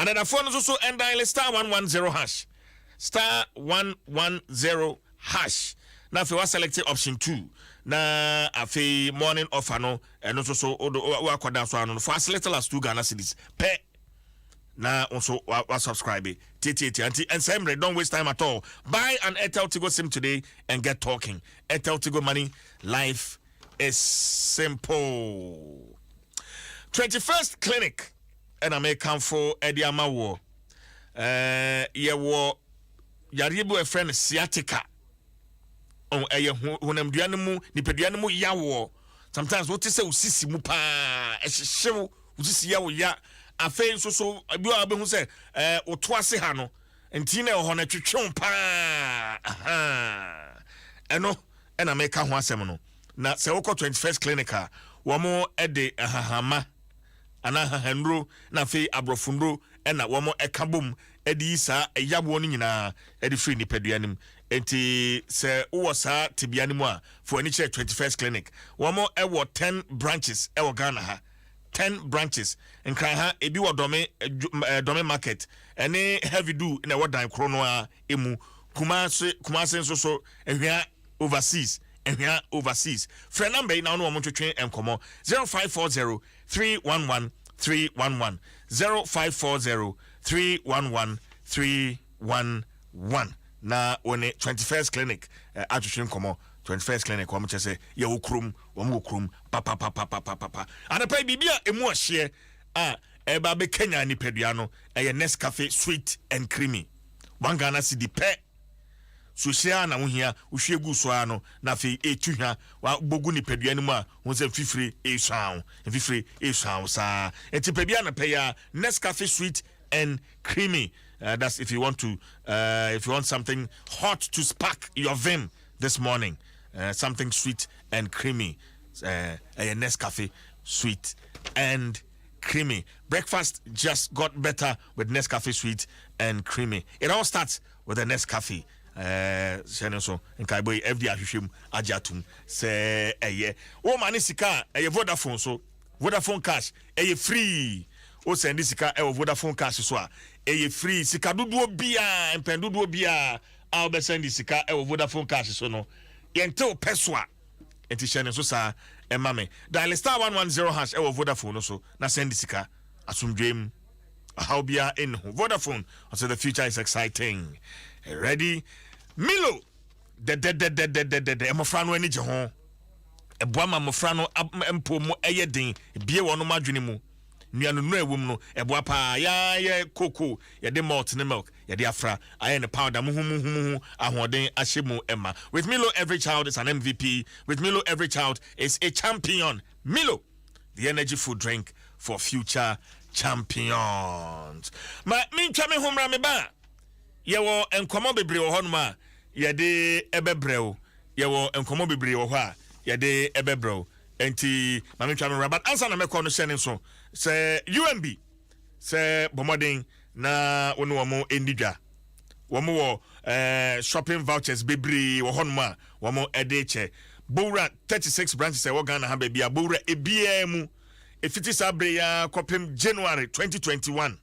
Another phone is also and dial star 110 hash. Star 110 hash. Now if you are selecting option 2, na afi morning offer no and also we down so for as little as 2 Ghana cedis pay. Now also subscribe TTT and same don't waste time at all. Buy an Airtel Tigo SIM today and get talking. Airtel Tigo money, life is simple. 21st clinic and I may come for Eddie Amawo. Yaribu a friend sciatica. On honam duanemu nipaduanemu yawo. Sometimes what is say usisi mu pa ehyew usisi yawo ya afei so abi abehu say oto ase ha no enti na ho na twetwon pa eno na meka ho asem no na se woko 21st clinic wo mo ede ahahama ana hahanro na afei abrofunro na wo mo ekabom edi sa eyabo no nyina edi free nipaduanem enti se wo sa tibianem a for any 21st clinic wo mo ewo 10 branches ewo Ghana ha 10 branches and cry ha ebi wo dome market any heavy do na wadan krono a emu kumase so ehia overseas friend number na no mo twetwen enkomo 0540 311 311 0540 311 311 na one 21st clinic atwetwen enkomo 21st clinic wo say ye okrum papa ana pa bibia emu ahye eba be Kenya ni pedua no Nescafe sweet and creamy 1 Ghana cedi pe so share na wo hia wo hwe gu so ano na fe etuhwa wa bogu ni pedua ni mu a wo se fifire eswan sa etipebia na pe ya Nescafe sweet and creamy. That's if you want to if you want something hot to spark your vim this morning, something sweet and creamy, a Nescafe sweet and creamy. Breakfast just got better with Nescafe sweet and creamy. It all starts with a Nescafe. So in Kaiboy FD Ahwehwem Ajatum say o manisika Vodafone so Vodafone cash free. O send sika Vodafone cash so free sika duduo bia empenduduo bia a be send sika Vodafone cash so no yente peswa enti hyene so sa mame dial star 110 hash Vodafone so na send sika asumdwem how bia in Vodafone. So the future is exciting. Ready? Milo de emofrano ani je ho eboama mofrano empo mo eyedin bie wono madwene mu nuanu no ewum no eboa pa ya cocoa ya de malt ne milk ya de afra aye ne powder mu ahoden ahyemu emma. With Milo every child is an MVP. With Milo every child is a champion. Milo, the energy food drink for future champions. Ma mincha me homra me ba yewo enkomo bebre wo honma yede ebebreo yewo enkomo bebre wo ho a yede ebebreo enti mame twa me rabat ansa na mekọ no hyene so se UMB se bomodin na wonu wo mo endidwa wo mo wo shopping vouchers bebre wo honma wo mo edeche bowra 36 branches e wo Ghana ha bia bowra ebia mu efiti sabre ya kopem January 2021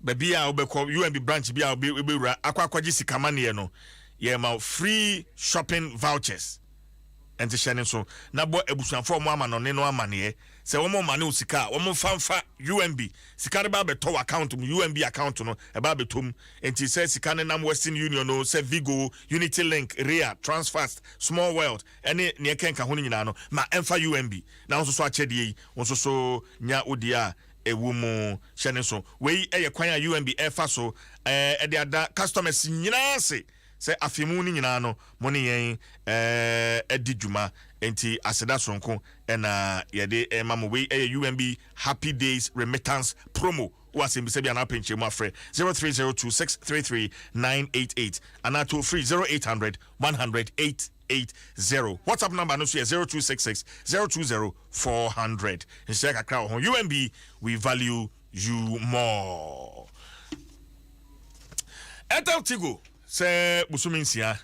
baby a obeko UMB branch bia obewura akwakwaji sikamane no ye ma free shopping vouchers enti shane so na bo ebusuafo mo ama no ne no amane se wo mo mane osika wo mo famfa UMB sika de ba beto account mu UMB account no e ba betom enti se sika ne nam Western Union no se Vigo Unity Link Ria Transfast Small World ene ne kenka ho nyina no ma emfa UMB na nso so achede yi nso so nya odia ewumu shane so we kwan a UMB efa so de ada customers nyina se afimu ni nyina no mo ne yen edi djuma enti aseda sonko na yede mamo we UMB Happy Days Remittance promo was in Sebia na penche mo afre 0302633988 and na to free 0800 100 80. WhatsApp number no so 0266 020 400. Insek akra ho UMB, we value you more. Airtel Tigo say busuminsia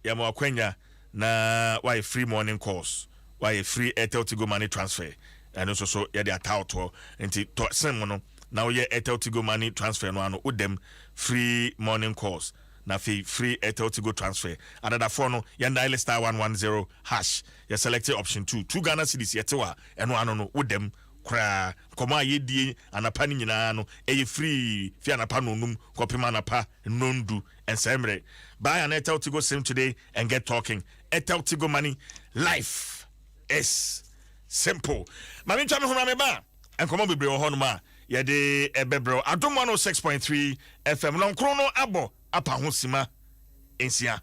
ya mo akwanya na why free morning calls, why free Airtel Tigo money transfer and also so ya de atauto enti to sem no now ye Airtel Tigo money transfer no ano with them free morning calls. Na free Airtel Tigo transfer. Another phone no you dial *110#. You select option 2 Ghana cedis yetewa eno ano no with them kra koma yedie anapa ni nyina no free fi anapa no num kopema anapa nondu ensemre. Buy an Airtel Tigo SIM today and get talking. Airtel Tigo money, life is simple. Mami chame homa me ba enkomo bebre ho no ma ye de ebebro Adom 106.3 FM no nkro abo apa ho sima ensia.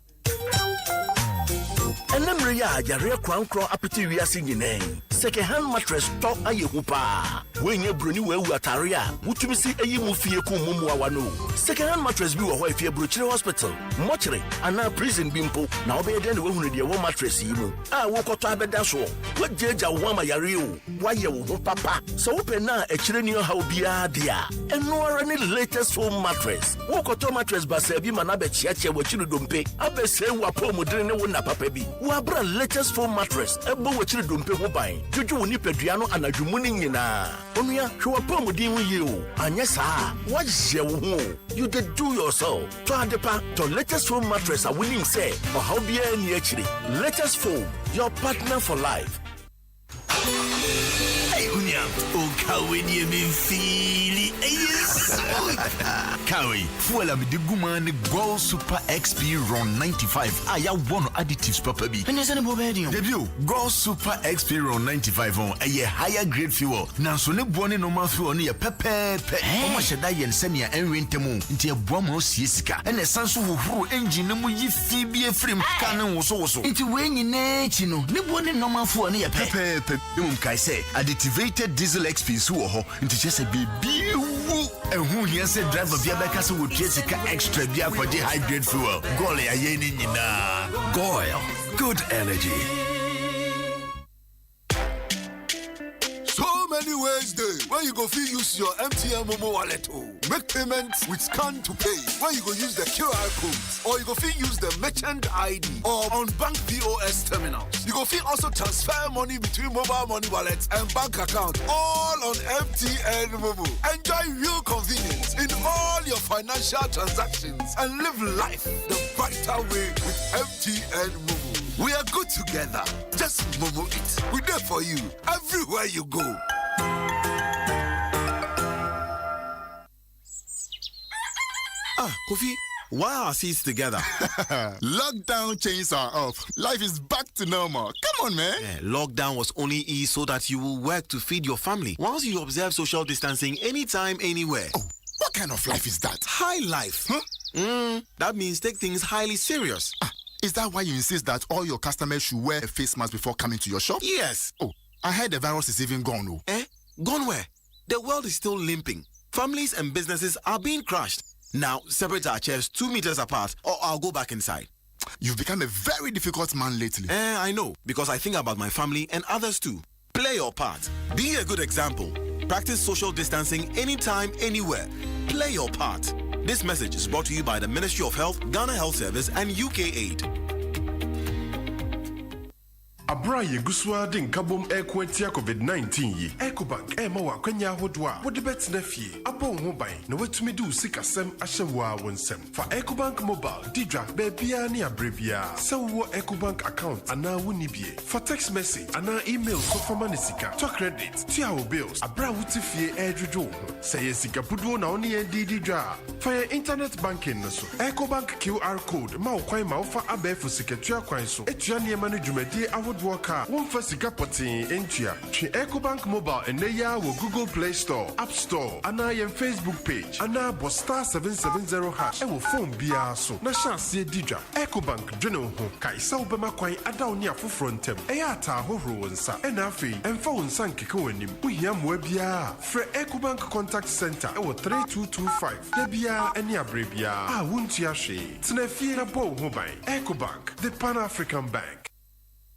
Enemre ya yare kwankro apete wiase nyinen. Second hand mattress top ayehupa. Wenye broni wewu atare a wutumi si eyi mu fie ku mumu awano. Second hand mattress bi wo ho afie brochire hospital, mochire ana prison bi mpo na obeye den we hunu de wo mattress yi mu. A wo koto abeda so. Wajeja wo ma yare o. Waye wo ho papa. So wo pe na ekire ni ha obia dia. Eno ara ni latest foam mattress. Wo koto mattress ba sa bi mana be chiache wachiru dompe. Abese wo apomudire ne wo na papa bi. Wabra latest foam mattress ebo wachire dompe ho ban juju woni pedua no anadwumu ni nyina onua hwe wapamudin hu ye o anya saa wajye wo ho you dey do yourself to adepa to latest foam mattress a winning say or how bia ni achire latest foam your partner for life. Hey, Unyam. Oh, Kawi, ni me feely. Yes. Kawi, fuela me de guman Gold Super XP Ron 95. Aya one additives papa bi. And there's any bobedium. Debut Gold Super XP Ron 95 on a higher grade fuel. Now so ne bone normal fuel ni pepe. Omo sheda yen semia enwentemu nti eboamo siesika. Ene sanso hohoro engine mu yi fi bi efrim kan wo so. Nti we nyina chi no ne bone normal fuel ni pepe. Kai say additive diesel XP so ho nti chese baby wu ehun here say driver bia be kase wo triesika extra bia for the high grade fuel goal ya ye ni nyina Goil good energy. So many ways there where you go fit use your MTN Momo wallet make payments with scan to pay, where you go use the QR codes, or you go fit use the merchant ID or on bank POS terminals. You go fit also transfer money between mobile money wallets and bank accounts, all on MTN Momo. Enjoy real convenience in all your financial transactions and live life the brighter way with MTN Momo. We are good together. Just Momo it. We're there for you everywhere you go. Kofi, why are seats together? Lockdown chains are off. Life is back to normal. Come on, man. Yeah, lockdown was only eased so that you will work to feed your family whilst you observe social distancing anytime, anywhere. Oh, what kind of life is that? High life. Huh? That means take things highly serious. Is that why you insist that all your customers should wear a face mask before coming to your shop? Yes. Oh, I heard the virus is even gone. Oh. Gone where? The world is still limping. Families and businesses are being crushed. Now, separate our chairs 2 meters apart or I'll go back inside. You've become a very difficult man lately. I know, because I think about my family and others too. Play your part. Be a good example. Practice social distancing anytime, anywhere. Play your part. This message is brought to you by the Ministry of Health, Ghana Health Service, and UK Aid. Abra yeguswa din kabom ekwentia COVID-19 yi. Ecobank ema wa kwanya hodwa. Wode betina fie. Abo ho ban na watumi du sikasem ahyewa wonsem. Fa Ecobank mobile didra bebia ne abrebia. Se wo Ecobank account ana woni bie. For text message ana email so fama ne sika. To credit, tia wo bills. Abra wuti fie edwodwo ho. Se ye sika puduo na oni ye didra. For your internet banking no so. Ecobank QR code ma wo kwan ma wo fa abefu sikatua kwan so. Etua ne ma no dwumadi Waka, one for Sikapotin, Entia, Ecobank Mobile, and Neya will Google Play Store, App Store, and I am Facebook page, and now Bosta 770 hash, and will phone Biaso, Nasha Se Didra, Ecobank, General Ho, Kaisa Obama Quine, Adaunia for Frontem, Eata Horo and Sa, and Afi, and phone Sankiko and him, we am Webia, Fre Ecobank Contact Center, or 3225, Debia, and Yabrebia, Wuntiashi, Tnefira Bo Hobine, Ecobank, the Pan African Bank.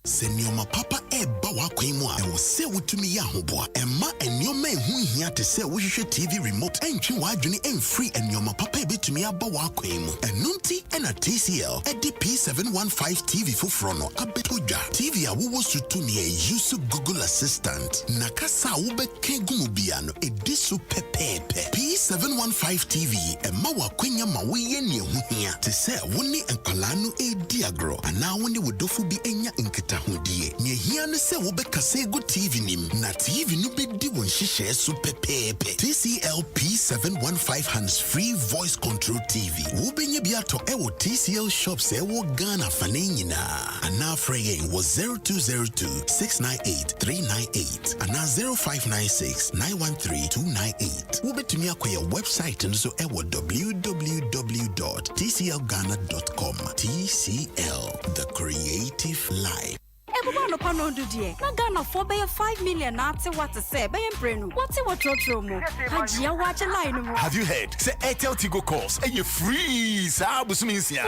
Senyoma papa eba wa kwemu a ewo se wutumi ya hoboa emma enyoma ehu hia te se wo hwehwe TV remote entwi wadwene emfree enyoma papa ebetumi aba wa kwemu enunti ena TCL edi P715 TV foforo no abetodwa TV a wo sutumi e use Google Assistant nakasa wo be kegumu bia no edi so pepepe. P715 TV Emma wakwenya ma woye ne huhia te se woni enkwala no ediagro ana woni wodofu bi enya nketahodie ne hia ne se wo bekase go TV nim na TV no bedi won hihye so pepepe. TCL P715 hands-free voice control TV wo benye bi ato ewo TCL shops ewo Ghana fane nyina ana fraying was 0202 698 398 ana 0596 913 298. Wo betumi akoya website nso ewo www.tclghana.com. TCL, the creative life. Everyone upon on do dear. Na Ghana for be 5 million na ate what to say. Be embrenu. What mo? Hajia watch a line mo. Have you heard? Say Airtel Tigo calls and you free. Sa busuminsia.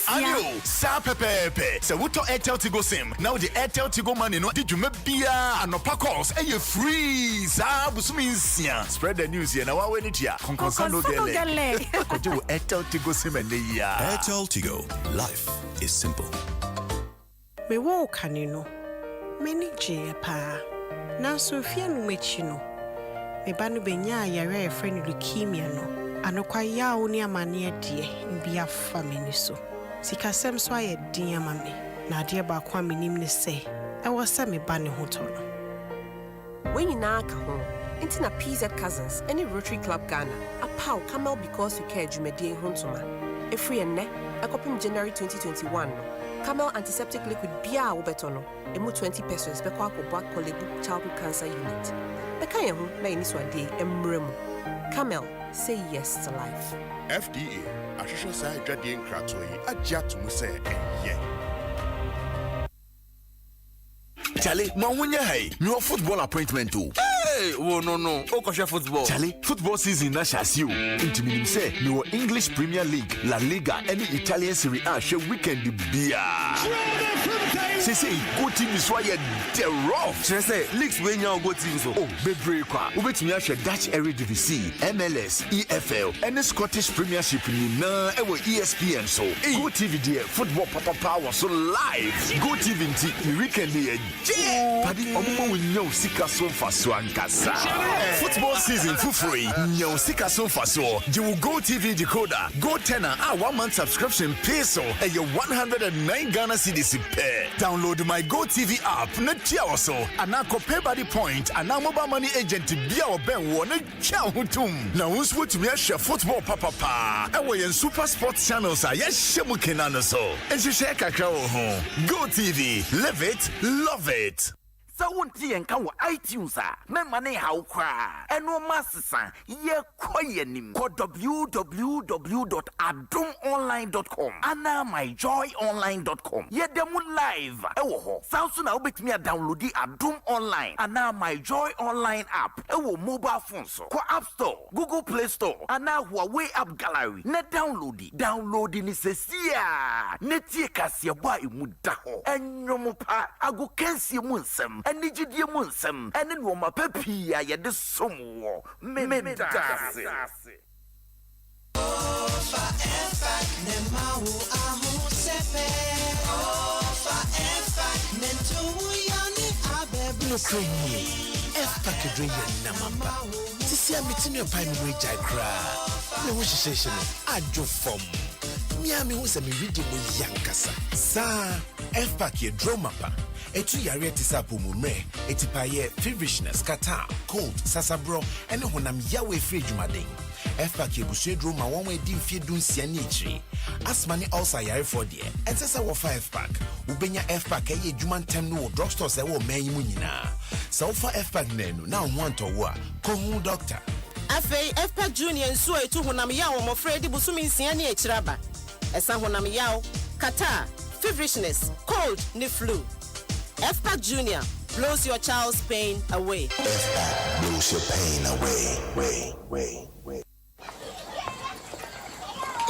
Ayo, sa pepepe. Say wuto Airtel Tigo sim. Now the Airtel Tigo money no did you bia anopa calls and you free. Sa busuminsia. Spread the news here. Now we need ya. Konkonsando gele. Kojo Airtel Tigo sim and ya. Airtel Tigo. Life is simple. Me wo kanino meni je pa na so fie no mechi no me ba no benya yare e friend leukemia no anokwa yawo ni amane ade bia fa meni so sikasem so aye din amame na ade ba kwa menim ne se e wo se me ba ne hoto no when you na ka ho inti na PZ Cousins any Rotary Club Ghana a pow camel because you care jumedie hontoma e free enne akopim January 2021 no Camel antiseptic liquid bia obetono emu 20 pesos beko akobwa Kolebu childhood cancer unit. Beka ye ho na iniswade emremu. Camel, say yes to life. FDA, Ashisho Sai Jadien Kratoi, Ajatumu say, yeah. Charlie, Mawunya hey, no football appointment too. Hey, oh no, Okosha football. Charlie, football season na shasiu. Inti minim say, no English Premier League, La Liga, any Italian Serie A show weekend bia. Say, go team is why the rough. Say, leagues when you go team so. Oh, bebre kwa. Ubetumi ahwe Dutch Eredivisie, MLS, EFL, and Scottish Premiership ni na ewo ESPN so. Go TV there, football papa so live. Go TV nti weekend here. Padi omo nyo sika so faso ankasa. Football season for free. Nyo sika so faso. You will Go TV decoder. Go tenor a 1 month subscription pay so and your 109 Ghana cedis pay. Download my Go TV app. Na tia also. Anako pay by the point. Ana mobile money agent bia oben wo na tia hutum. Na unsu tumi ahwe football papa. Ewo yen super sports channels a ye shemu kenano so. Enhwehwe kakra wo ho. Go TV. Live it, love it. So won't and come iTunes, money how cry, and no master, ye quayanim, www.adomonline.com, and now myjoyonline.com, ye demo live, oh, sounds now bet me a download the Adom Online, and now my Joy Online app, mobile phone, so, App Store, Google Play Store, and now Huawei App Gallery, net downloading is a seer, net ye cassia boy mudaho, and no more pa, I go can't Munsem. And Nijidi Munsem, and then Woma Pepi, I had the sumo. Etu yare tisapo mumre, etipaye feverishness, kata, cold, sasabro, and honam yawe free jumading. F-Pack Bushedro ma one way dim feed dun sianichi. Asmani also yare for dear. And says our 5-pack. Ubenya F-Pack a juman tem no drugstore se wo may munina. So for F-Pack nenu now want to work. Kohu doctor. F-Pack Junior and so to honam yaw mo Freddy Busumi siani echraba. Esa honam yaw, kata, feverishness, cold, ni flu. F-Pack Junior blows your child's pain away. F-Pack blows your pain away.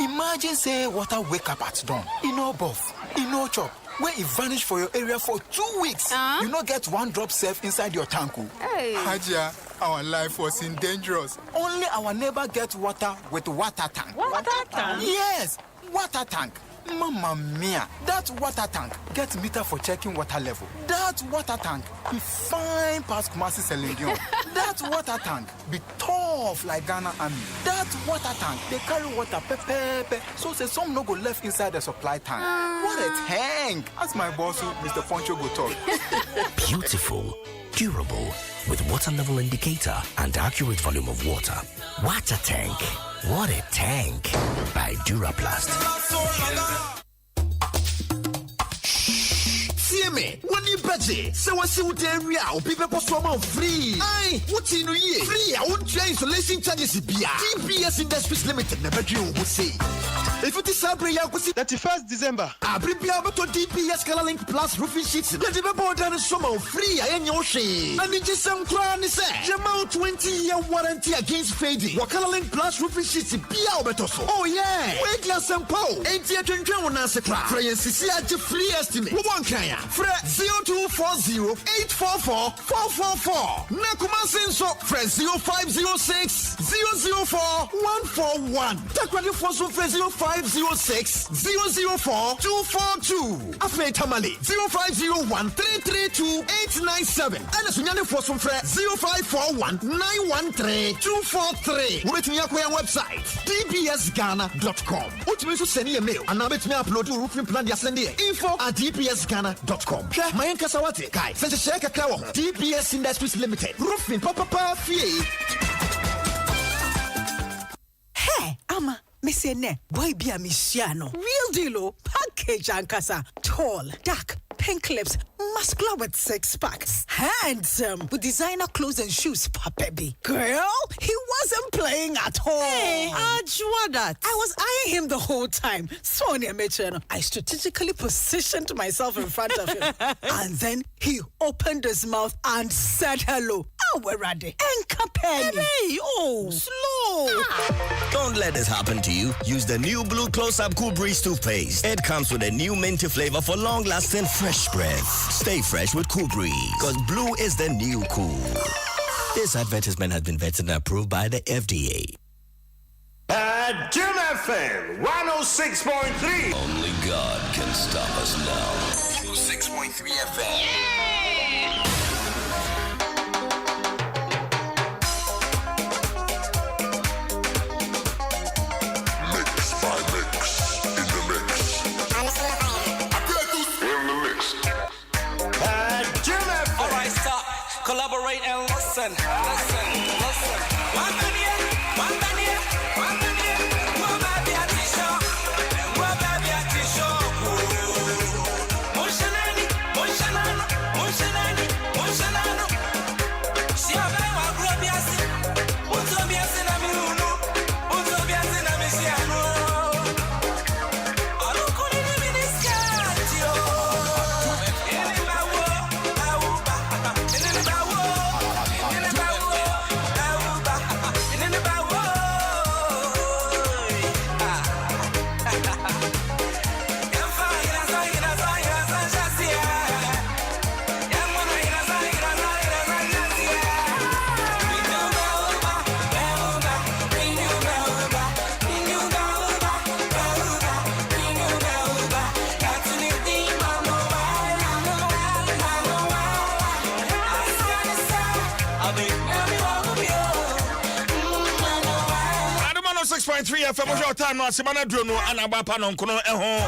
Imagine say water wake up at dawn. You know buff, you know chop. When it vanish for your area for 2 weeks, you not get one drop safe inside your tank. Hey. Hajia, our life was in dangerous. Only our neighbor gets water with water tank. Water tank? Yes, water tank. Mamma mia, that water tank gets meter for checking water level. That water tank be fine past Kumasi Selendion. That water tank be tall tough like Ghana Army. That water tank, they carry water pepe. So say some no go left inside the supply tank. What a tank! That's my boss, Mr. Poncho go talk. Beautiful, durable, with water level indicator and accurate volume of water. Water tank. What a tank. By Duraplast. Me, when you budget, so I see what area people perform free. Aye, what's in here? Free, I won't change installation charges. TPS Industries Limited, never do will say. If it is Sabre, you could see 31st December. I bring me to DPS Color Link Plus roofing sheets. Let the people done summer free. I ain't your shame. And it just some crown is set. Jamal 20-year warranty against fading. What Color Link Plus roofing sheets be out betoso. Oh, yeah. Wait, glass and pow. 8 year 21 answer crack. Free and CC free estimate. One can 0240-844-444. Nakumasin so fresh 0506-004-141. Take ready for so fresh 0506-004-242. Afe Tamale 0501-332-897. And as we for some fresh 0541-913-243. With me akwa website dbsghana.com. Which means to send you a mail and now let me upload the roofing plan ya send here. info@dbsghana.com. My Kasawati, Kai, such a shake a cow. DPS Industries Limited. Roofing, Papa, Fee. Hey, Ama, Missy Ne, boy be a Missiano. Real deal, package and casa. Tall, dark, pink lips, muscular with six-pack. Handsome, with designer clothes and shoes, baby. Girl, he wasn't playing at all. Hey, that. I was eyeing him the whole time. Sonia Mitchell, I strategically positioned myself in front of him. And then he opened his mouth and said hello. Oh, we're ready. And Capelli. Hey, oh, slow. Don't let this happen to you. Use the new Blue Close-Up Cool Breeze toothpaste. It comes with a new minty flavor for long-lasting fresh breath. Stay fresh with Cool Breeze, because blue is the new cool. This advertisement has been vetted and approved by the FDA. Adom FM 106.3. Only God can stop us now. 106.3 FM. Mix by mix in the mix. In the mix. Adom FM. All right, stop. Collaborate and listen. One minute. Three FM was your time now. Simana Drono and Abapa non kono eho.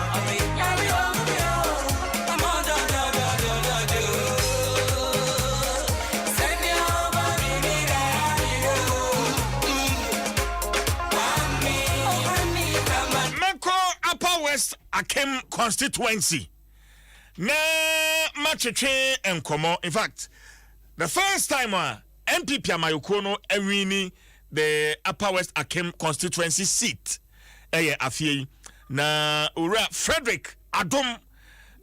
Meko Upper West Akem constituency. Na macheche enkomo. In fact, the first time MPP Amayokono ewini the Upper West Akem constituency seat. Afie na Ura Frederick Adom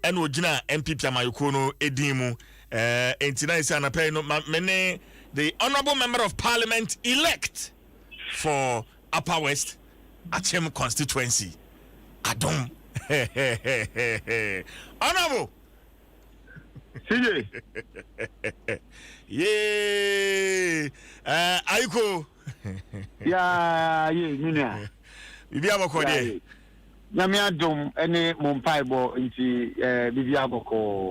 and Ojina MPP Amayokono Edimu. Entina is mene the Honorable Member of Parliament elect for Upper West Akem constituency. Adom. Honorable. CJ. Yay. Aiko. Yeah, Nina. Bibi aboko de. Nyame adom ene mompai bo nti bibi aboko.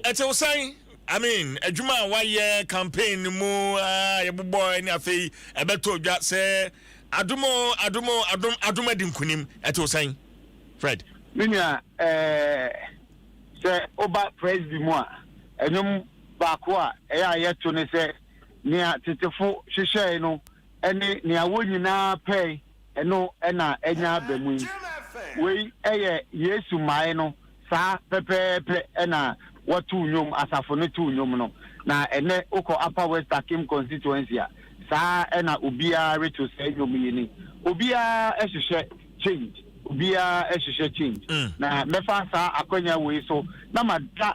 Ete wo san I mean, adwuma wa ye campaign mu yebobo any afei ebeto dwa say Adom di nkunim eto san Fred Minia say oba president mu a enyum baako a eya yeto ne say nia tetefo hwehwe no ene nia wonyina pay eno na enya abemu we eye Yesu mai no sa pepepe ena watu nyom asafo no tu nyom no na ene uko Upper West Akim constituency a sa ena obia reto say nyom yini obia ehwehwe change obia ehwehwe change na mefa sa akonya we so na mada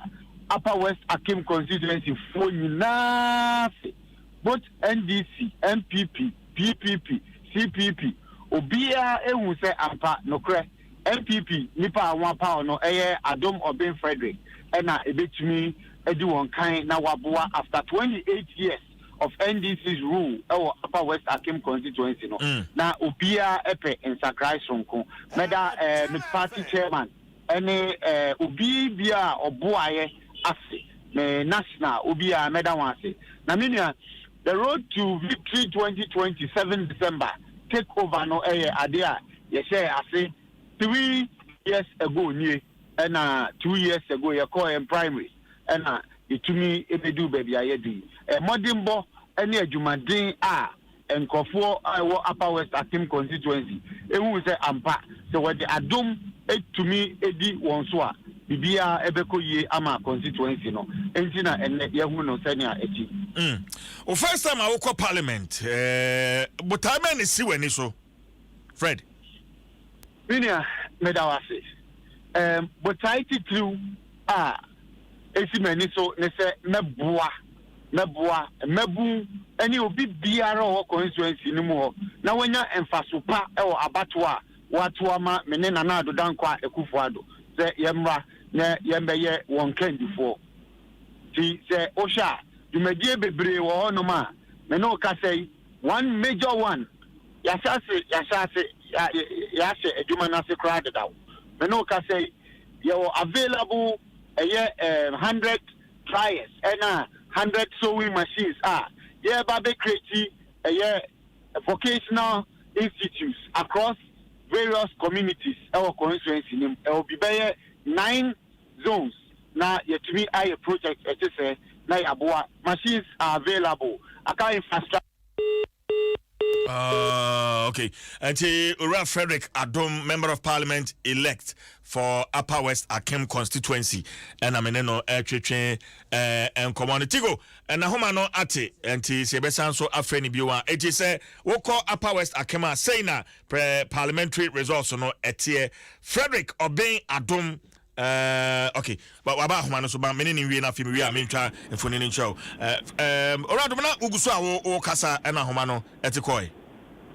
Upper West Akim constituency fo nyina both NDC MPP PPP CPP obia ehu say ampa nokre MPP nipa awon pa no eye Adom Obin Frederick ena ebetumi edi won kan na waboa after 28 years of NDC's rule Upper West Akim constituency no na obia epe in Sakrai Sonko meda me party chairman ene obi bia oboaye ase me national obia meda wan ase na minia the road to victory 2027 December take over no ade a ye share ase 3 years ago nie and 2 years ago you call in primary and itumi ebedu baby ayedi modimbo any adwumaden a enkofo wo Upper West Akim constituency ehu say ampa so what the Adom etumi edi won so a bibia ebeko ye ama constituency no entina enne yehu no senia eti o first time I woke parliament but I mean see when so Fred Minia medawase but I titru esi mani so ne se meboa mebu any obi biara o constituency ni mu ho na wanya emfasopa e wo abato a watu ama mene na na adodankwa ekufuado se yemra na yembeye won kandifo ti se osha dumedie bebre wo hono ma me no ka say one major one yasase eduma na se crowd daw me no ka say you available 100 dryers and 100 sewing machines baby create vocational institutes across various communities our constituency name will be 9 zones na yetumi aye project say na yaboa machines are available aka infrastructure okay. Ura Frederick Adom, Member of Parliament elect for Upper West Akim constituency. And I'm in no and community go. And Nahomano ate and Sebesan so afreni biwa. It is a woko Upper West Akima saying parliamentary results no etie Frederick Obin Adom. Okay, but about Humano so many we na film we are mincha and funny show. Oradumana Ugusa o Casa and Humano etikoi.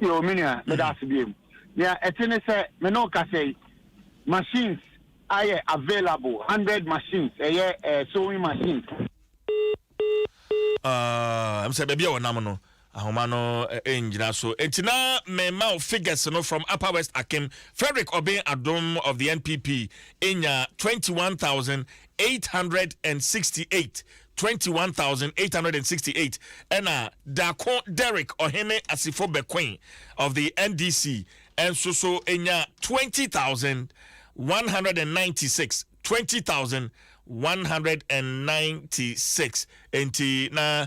Yo, minia, that's bien. Yeah, etene say me no ka say machines are available 100 machines sewing machines. I'm say baby o namono ahomano enjira so entina me mouth figures no from Upper West Akim Frederick Obin Adom of the NPP in 21,868 21,868 and Dako Derek Ohene Asifo Bequin of the NDC and so enya 20,196 20,196 enti na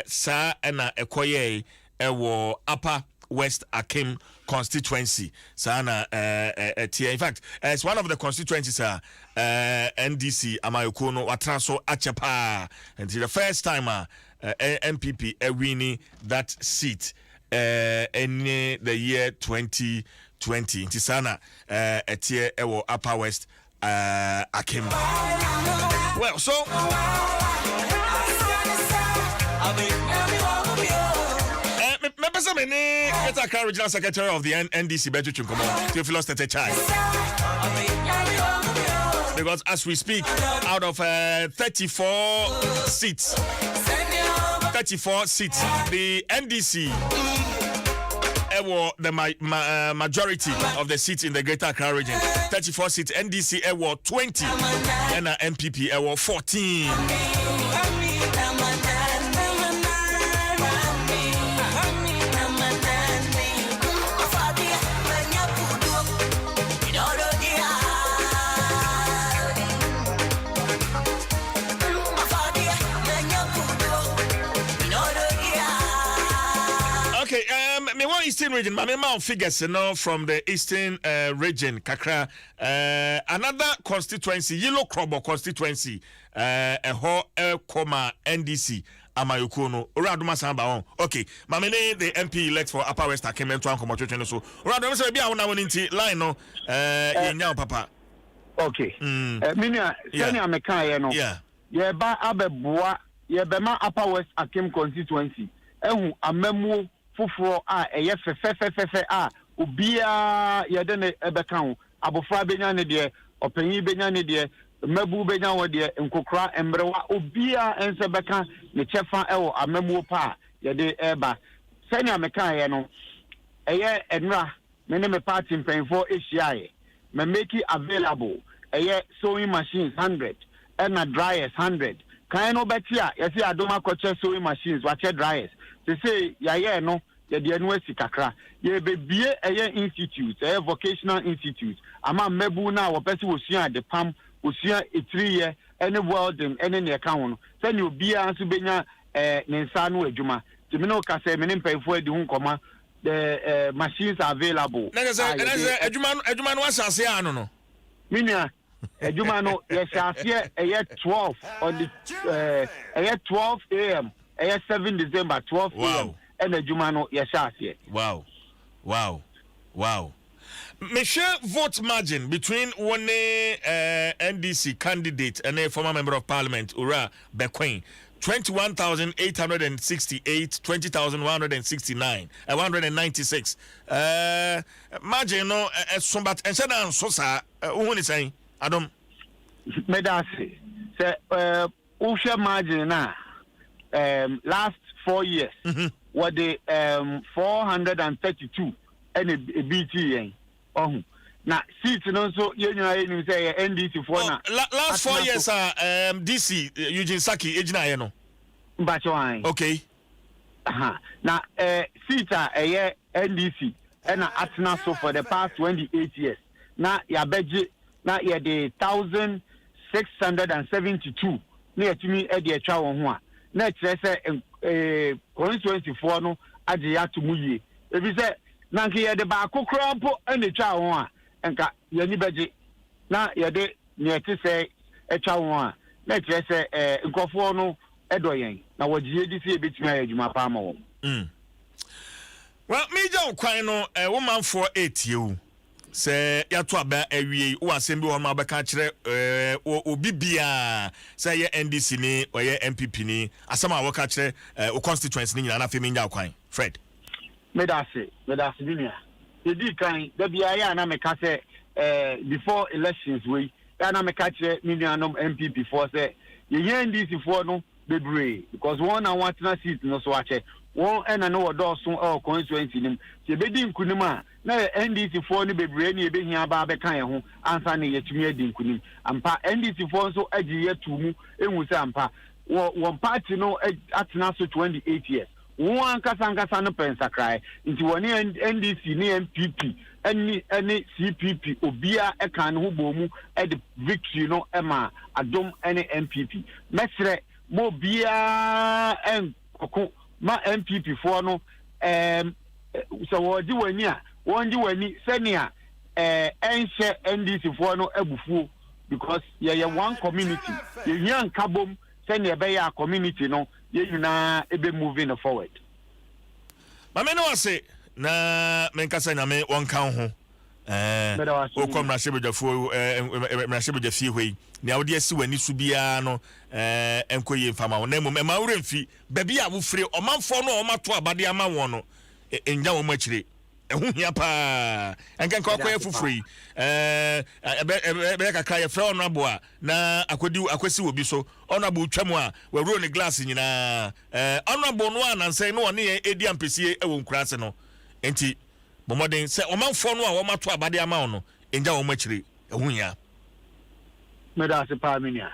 sa na ekoye ewo Upper West Akim constituency sana in fact it's one of the constituencies NDC Amayokono Watranso Achepa and the first time MPP winning that seat in the year 2020 in Tisana etie ewo Upper West Akim. Well, so Regional Secretary of the NDC Betu Chunkomo, Theophilus Tetechai. Because as we speak, out of 34 seats, the NDC the majority of the seats in the Greater Accra region. 34 seats. NDC 20. And MPP 14. Eastern region, my mount figures from the Eastern region, Kakra, another constituency, Yellow Crobber constituency, a NDC, Amayukono, Raduma Samba. Okay, Mamene, the MP elect for Upper West, came into Ancomotion. So, Raduma Sabia, I want to line, now, Papa. Okay, Minia, Sanya Mekayano, yeah, ba Abeboa, yeah, Bema Upper West, Akim constituency, a memo. Fufuro eye fefe obia yedene ebeka abofra benya ne de opanyi benya ne de mabu benya wo de nkokra embrewa obia ense beka ne chefa ewo amamu pa yede eba senya meka ye no eye enra me ne me party mpenfo ehia me make it available eye sewing machines 100 and dryers 100 kan no betia yesi adoma koche sewing machines wache dryers say yaye no ye de anu asikakra ye bebie eye institute vocational institute ama mebu na wo pese wo sua de pam wo sua 3 year any welding any ne ka ho no say ne obia nso benya ne nsa no adwuma ti me no ka say me ne mpayfo adi hu nkoma the machines are available na say adwuma no asase anu no minia adwuma no ye shase eye 12 on the eye 12 am 7 December 12 a.m. and the Jumano Yashasi. Wow. Michelle vote margin between one NDC candidate and a former member of parliament, Ura Bequin. 21,868, 20,169, 196. Margin no sombat and said so sir who is saying Adom Medasi say Usha margin na last 4 years were the 432 and a BT now seats no so you say NDC for now last 4 years DC Eugene Saki ejina no okay now seats are NDC and atna so for the past 28 years now ya budget now ya the 1,672 near to me at the atwa ho a na say constituency for no age ya to muye e bi say na nke ye de ba kokoro mpo ene twa ho a enka ye ni beje na ye de ne ti say etwa ho a na say nkofo no edoyen na wogye di say betimi ayadwuma pa ma wo well me ja kwan no woman for 8 year say ya to aba awie wo asem bi wo ma beka kire obi bia say ye NDC ni or ye MPP ni asem a wo ka kire o constituency ni nyina na fe me nya kwan Fred medase binia e di kan da bia ya na me ka say before elections we ya na me ka kire me nuanom MPP for say ye NDC for no bebre because one and one seat no so ache one and no odoso constituency nim se bedi nkunim a na NDC for ni bebre ni ebe hia ba be kan ho ansa ne yetumi adi nkunim ampa NDC for so agi yetumu enwu se ampa one party no atena so 28 years one kasa no pensakrai nti woni NDC ni MPP any CPP obia e kan ho bomu e the victory no ema Adom any MPP mesre mo bia en koko ma MPP for no so wodi wani a wonji wani senia enche NDC for no ebufuo because ye one community ye yan kabom senia be ya community no ye nyina ebe moving forward mame no wase na menkasa na me won kan ho o kom na shebejafo mrashebejafie hoi ne awde asi wani su bia no enkoye mfama won na mum ma wure mfi babi a wo fire omanfo no o mato abade ama won no enja wo makire ehu hia pa enkan kwa fufuri ebe kakra ye fra onabo a na akwasi obi so onabo twam a wawuro ne glass nyina onabo no ananse no one edi ampesi ewo nkurase no enti Bomoden say omanfo no a wo mato abade ama no enja wo machire ehunya Meda se pa minia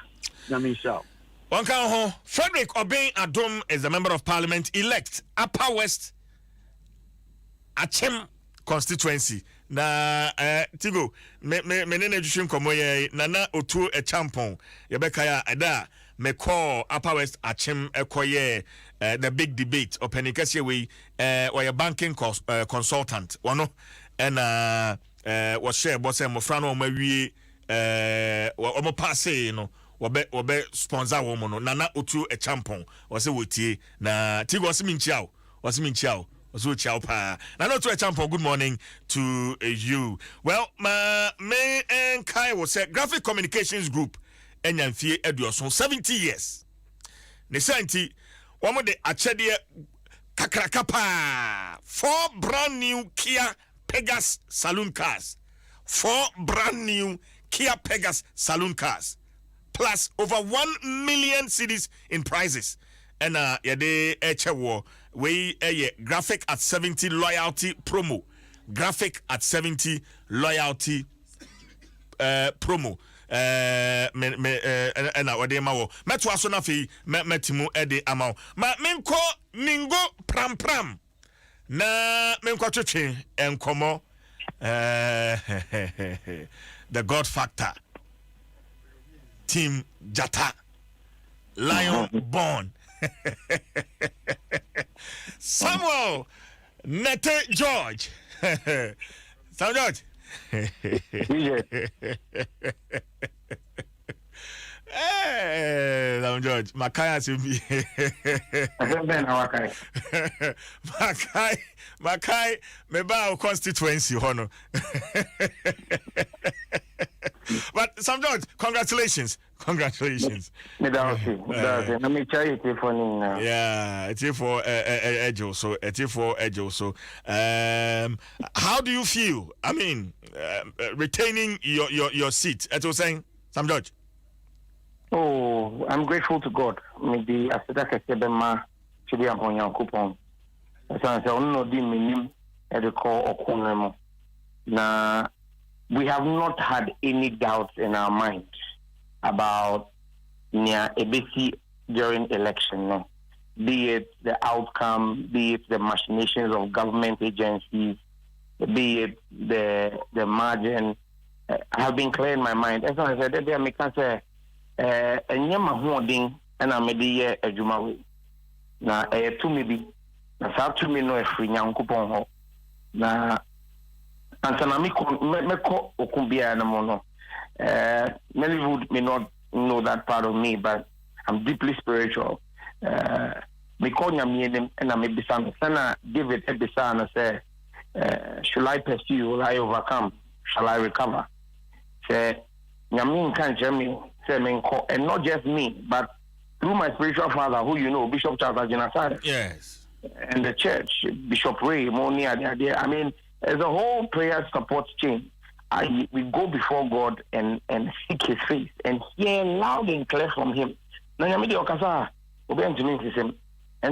na me shout one kan ho Frederick Obeng Adom is the member of parliament elect Upper West Achem constituency na Tigo me nene jushin komo ye nana otu e champon ye beka ya ada me call Upper West Achem ekoye the big debate openikase we or your banking consultant wano and was share boss mo frano mo wie omo passe no wobe sponsor wo no nana otu e champon wose wotie na Tigo wose minchiao so ciao pa na no to a champion. Good morning to you. Well, me and Kai was a graphic communications group enyanfie eduoso 70 years. Ne santi one of the achede kakrakapa 4 brand new Kia Pegas saloon cars. 4 brand new Kia Pegas saloon cars plus over 1 million cedis in prizes. And yade echewo we graphic at 70 loyalty promo. Graphic at 70 loyalty promo. And wade mawo. Meto aso na fi metimu ede amao. Ma menko ningo pram. Na menko twetwe enkomo the God Factor. Team Jata. Lion Born. Samuel Nete George. Samuel George. Hey, Samuel George. Makai Simbi. Makai meba constituency hono. But Sam George, congratulations. Congratulations. Let me try it for now. Yeah, it's here for Ejo. So it's here for Ejo. So how do you feel? I mean, retaining your seat. As I was saying, Sam George. Oh, I'm grateful to God. Maybe after that, I said, "Ma, today I'm on your coupon." So I said, "No, di minim at the call or corner." Now, we have not had any doubts in our minds about near ABC during election, no? Be it the outcome, be it the machinations of government agencies, be it the margin. I have been clear in my mind. As I said, I can say, and holding and I made the year a Jumawi. Now, to maybe, now, to me, no, a free young coupon. Now, and so me call Okumbia and Mono. Many would may not know that part of me, but I'm deeply spiritual. Me call Yami and I may be son. Sana David Ebisan say, shall I pursue? Will I overcome? Shall I recover? Say Yamin can't me say me call, and not just me, but through my spiritual father, who you know, Bishop Charles Genocide. Yes. And the church, Bishop Ray, Moni, I mean, there's a whole prayer support chain. We go before God and seek His face and hear loud and clear from Him. And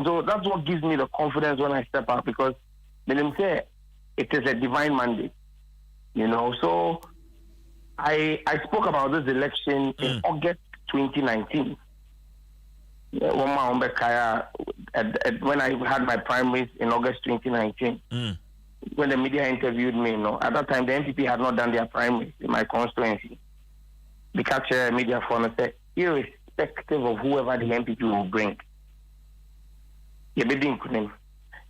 so that's what gives me the confidence when I step out, because it is a divine mandate, you know. So I spoke about this election in August 2019. When I had my primaries in August 2019. When the media interviewed me, at that time the NPP had not done their primaries in my constituency. The catcher media phone said, irrespective of whoever the NPP will bring,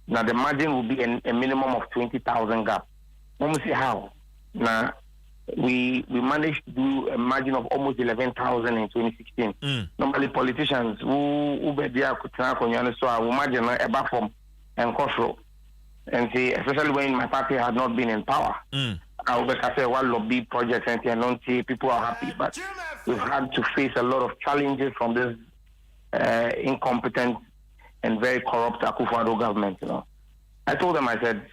now the margin will be a minimum of 20,000 gap. Let me see how. Now we managed to do a margin of almost 11,000 in 2016. Normally politicians who be there could so I will imagine a from and control. And see, especially when my party had not been in power, I would say one lobby projects and don't see people are happy, but we've had to face a lot of challenges from this incompetent and very corrupt Akufo-Addo government. You know, I told them, I said,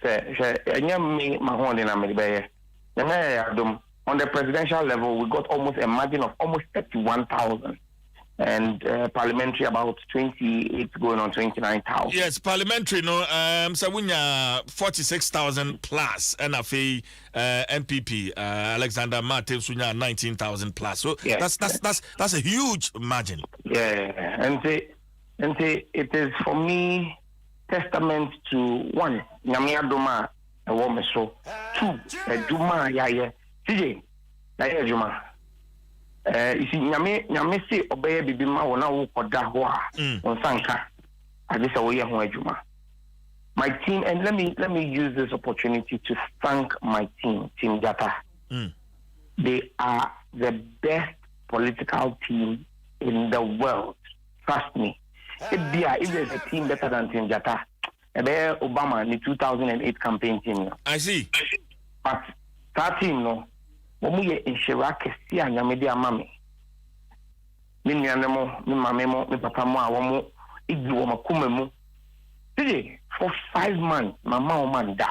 on the presidential level, we got almost a margin of almost 31,000. and parliamentary about 28 going on 29,000. Yes, parliamentary no so we 46,000 plus and NPP Alexander Martin Sunya 19,000 plus. So yes, that's a huge margin. Yeah, and say it is for me testament to one nyame adoma e wo me so, two aduma yaye tije yaye aduma isi nyame se obeye bibi ma wona wo koda ho a onsanka adisa wo ye ho aduma. My team, and let me use this opportunity to thank my team Jata. They are the best political team in the world, trust me. If there's a team better than Team Jata, Obama in the 2008 campaign team. I see. But that team, no, when we in Shirak, see, and Yamedi Amami. Minyanemo, Mimamemo, Mipapamo, Awomo, Igwoma Kumemo. For 5 months, my mom died.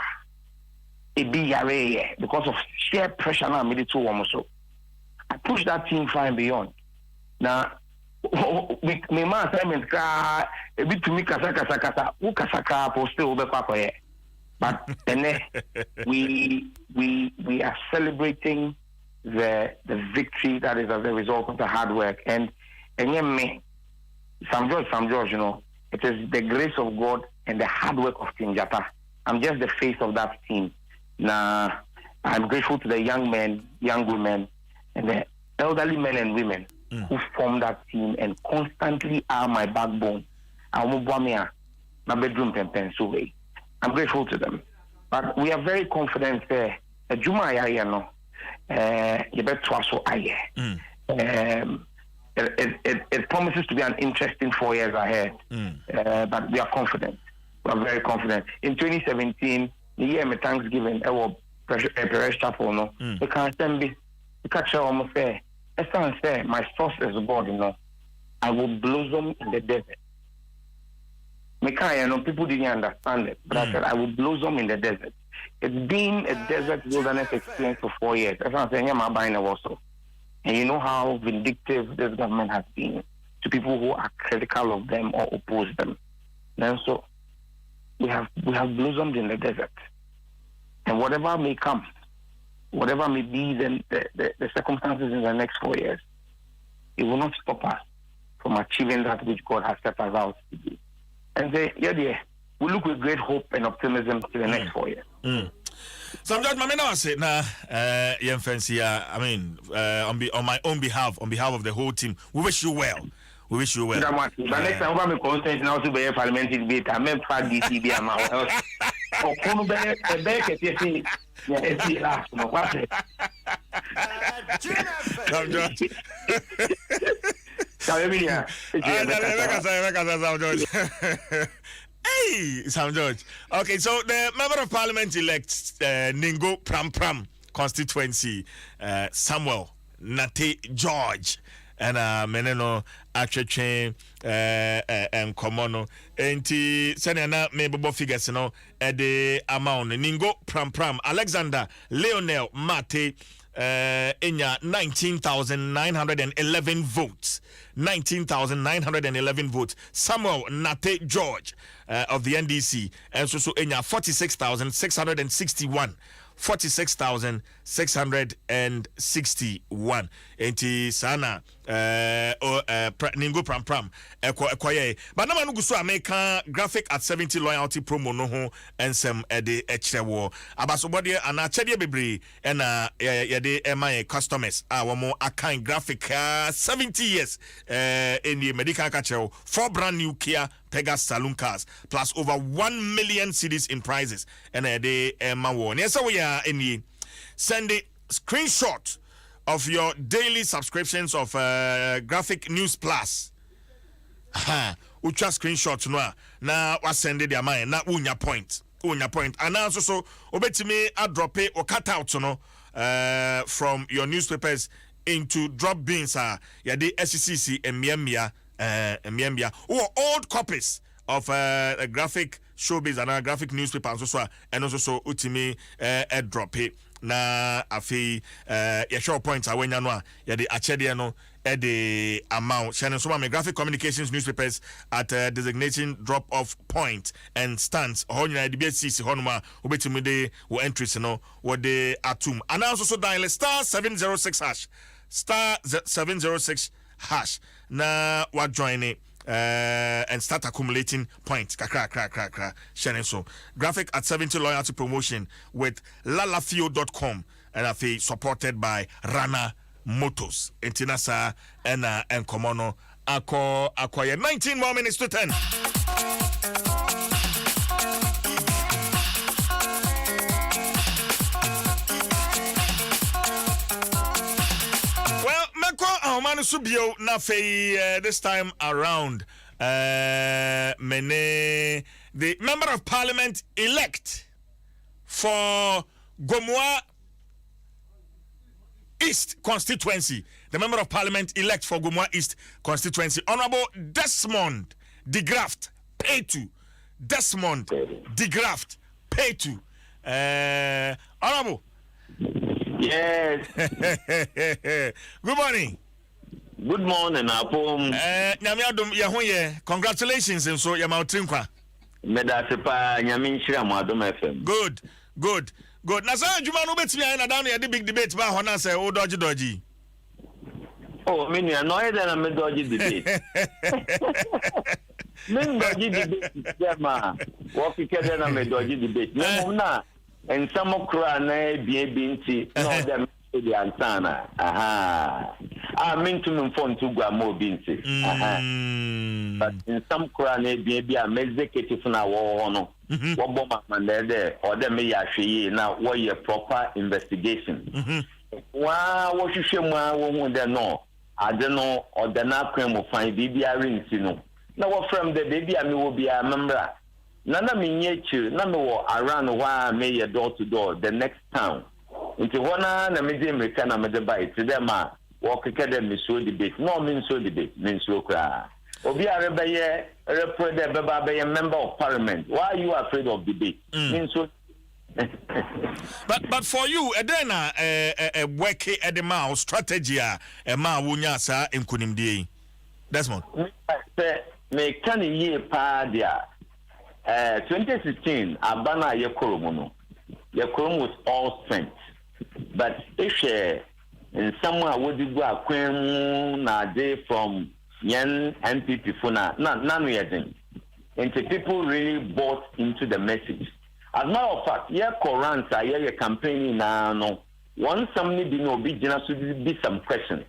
It be yare because of sheer pressure now made it too almost so. I pushed that team far and beyond. Now, my man assignment a bit to me kasa who kasaka post over papa. But then we are celebrating the victory that is as a result of the hard work. And me, Sam George, you know, it is the grace of God and the hard work of Team Jata. I'm just the face of that team. Now, I'm grateful to the young men, young women, and the elderly men and women who form that team and constantly are my backbone. I'm bedroom way. I'm grateful to them. But we are very confident there. Juma Ayaya no, you bet Dwaso Nsem. It promises to be an interesting 4 years ahead, but we are confident. We are very confident. In 2017, the year of Thanksgiving, I was Perez Chapel. No, the can't be the catcher almost say, my source is aboard. You know, I will blossom in the desert. People didn't understand it, but I said I will blossom in the desert. It's been a desert wilderness experience for 4 years. That's what I'm saying. I'm buying a also. And you know how vindictive this government has been to people who are critical of them or oppose them. And so we have blossomed in the desert. And whatever may come, whatever may be the circumstances in the next 4 years, it will not stop us from achieving that which God has set us out to do. And we look with great hope and optimism to the next 4 years. So Judge Mamina say na I mean on my own behalf, on behalf of the whole team, we wish you well. We wish you well. But next time I'm constant now to be a parliamentary debate, I'm a part DCB amount. Oh, come back last no what it. Hey, Sam George. Okay, so the member of parliament elect Ningo Pram constituency, Samuel Nate George, and Meneno Acheche and Komono. And Senana Mababo figures, no, at the amount Ningo Pram Alexander Leonel Mate. Enya 19,911 votes. 19,911 votes. Samuel Nate George of the NDC, and so Enya 46,661. 46,661. Enti sana Ningo Pram ekoye. But na manu guso American graphic at 70 loyalty promo no ho ensem ede echewo. Abasobode ana chede bebre na yede my customers womo akan graphic 70 years in the medical catcher 4 brand new Kia Pegasus saloon cars plus over 1 million cedis in prizes and they mawon. Yes, we are in the send a screenshot of your daily subscriptions of Graphic News Plus. Ucha screenshot no na wa send their mind na unya point and also so obetime a drop it or cut out no from your newspapers into drop bins yade SCCC and Miambia or old copies of graphic showbiz and graphic newspaper and also so utimi drop it na afi ya show points awenya no ya de achede no the amount. Shannon Soma, graphic communications newspapers at designation drop-off point and stands. Honya DBC Honma Ubetimide will entries no what they atum. And also dial star 706 hash. Star 706 hash. Na what join it. And start accumulating points. Kra. Shannon so graphic at 70 loyalty promotion with lalafio.com and I feel supported by Rana Motors. Intinasa and Komono acquire 19 more minutes to 10. Manu Subio Nafe this time around Mene the Member of Parliament elect for Gomoa East constituency, the Member of Parliament elect for Gomoa East constituency, Honorable Desmond de Graft Petu. Desmond de Graft Petu. Honorable. Yes. Good morning. Good morning, Apom. Nyamiadum Yahoye, congratulations, and so Yamautrinkwa. Medasepa Nyaminshira Adom FM. Good. Nasa Jumanu Betia and down here the big debate about Hona say, oh, dodgy. Oh, many annoyed and I'm a dodgy debate. Men dodgy debate, Yama. What we can I'm a dodgy debate. No, and some of Krana be binti, no, them. The Antana. Aha. I mean to inform to Guamo Binti. But in some crane, maybe I'm executive now or no. What bomb there, or them may actually now what your proper investigation. Wow, what you show my woman there no. I don't know, or the Nakrem will find BBR rings, you know. Now, from the baby, I will be a member. None of me nature, none of around why I may a door to door, the next town. Into one na media American amedeba to them walk academy so debate no mean so debate means so cry obi arebe repre de beba be member of parliament why are you afraid of debate means so but for you then a work at the mouse strategy a ma wonya sa enkunimdie Desmond me can ye pa dia 2016 abana ye koromo no ye koromo was all spent. But if in someone would go a queen na day from young MPP for none yet. And the people really bought into the message. As a matter of fact, yeah, Korans are yeah campaigning now. No, once somebody didn't obedience to be some question.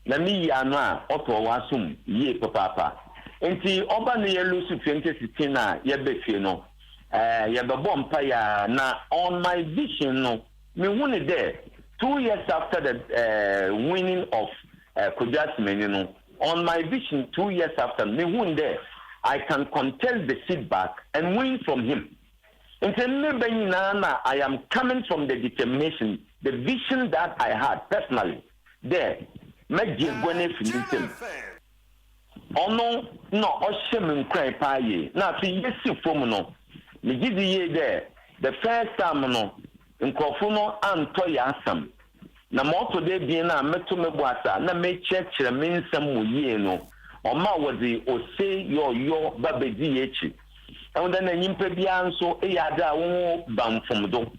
Let me yana auto wasum ye papa. And the urban yellow 2016 na ye be no. Ya bomb paya na on my vision no. Me won there 2 years after the winning of Kujasmen, on my vision 2 years after me won there, I can contest the feedback and win from him. And I am coming from the determination, the vision that I had personally. There, make you go in oh no, Oshem cry paye. Now, see, yes, you form no. Me give you there the first time no. Nkofuno antoya asam na moto de bi na meto meboasa na me chekire me nsam moyie no oma wodi ose yo babedi echi ewda na nyimpa bia nso eyada wo bamfomdo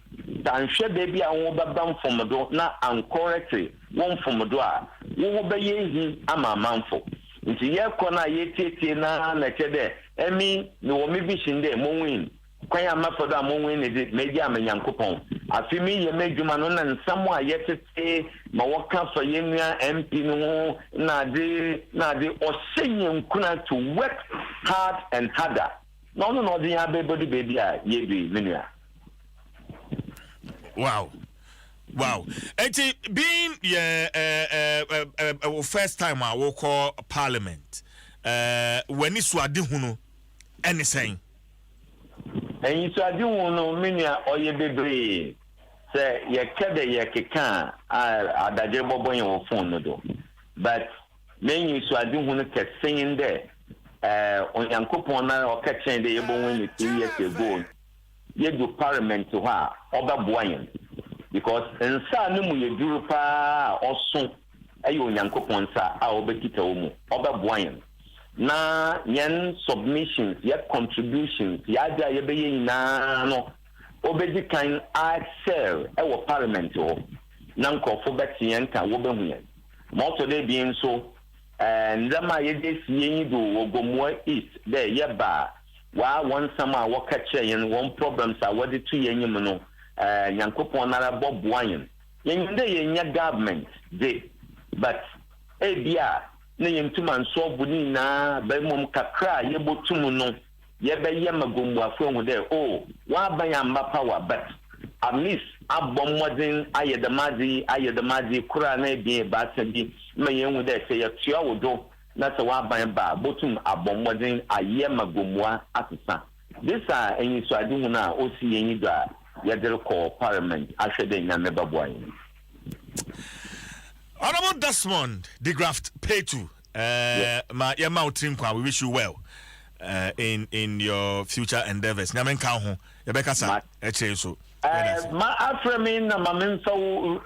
dan hwe de bia wo babamfomdo na ancorrect wo mfomdo a wo beye hi ama manfo nti ye kona ye tietie na chede emi no wo me vision de mo win kwanya mafodo amonwe ne media amenyankopon afimi ye medjuma no na nsamo ayetete ma woka fa yenua MP no na de osenye nkuna to work hard and harder no dey abebody baby a ye bi menua. Wow. Eti being first time I will call parliament when isu ade hunu anything. And you said you know minya oye bebre say ye kede ye keka adaje bobo yen phone no do but men you said you know ke saying there onyankopon na o ka chen de ye bo win 2 years ago ye do parliament to ha oba boyen because ensa no mu ye duru pa oso ɛyɛ onyankopɔn nsa a ɔbɛkita wo mu ɔbɛboa yɛn na yɛn submissions yɛ contributions yɛagye a yɛbɛyɛ nyinaa no ɔbɛdi kan excel ɛwɔ parliament hɔ na nkurɔfo bɛte yɛn ka wɔbɛhu yɛn ma ɔtɔ dɛ bi nso ndɛma a yɛde si yɛn yi do wɔ Gomoa East dɛ yɛba waa wɔn nsɛm a wɔka kyerɛ yɛn wɔn problems a wɔde to yɛn nyim no nyankopɔn nara bɔboa yɛn yɛn dɛ yɛnyɛ government de but ebia na yɛntuma nsɔɔbo ne nyinaa bɛmom kakra a yɛbɔtum no yɛbɛyɛ ma Gomoafo hu dɛ wɔaban amba power but at least abɔ mmɔden ayɛ dɛmade kora na ebien baasa bi ma yɛn hu dɛ sɛ yɛtua wo do na sɛ wɔaban ba bɔtum abɔ mmɔden ayɛ ma Gomoa asesa this a enyisoade hu na osi yɛn yi do a yɛde rekɔ parliament ahwɛ dɛ nyame bɛboa yɛn. Honorable Desmond de Graft Petu, ma yema utrinkwa, we wish you well in your future endeavors. Nyamen kaho, yebeka sa eche so. Ma afremi na maminfa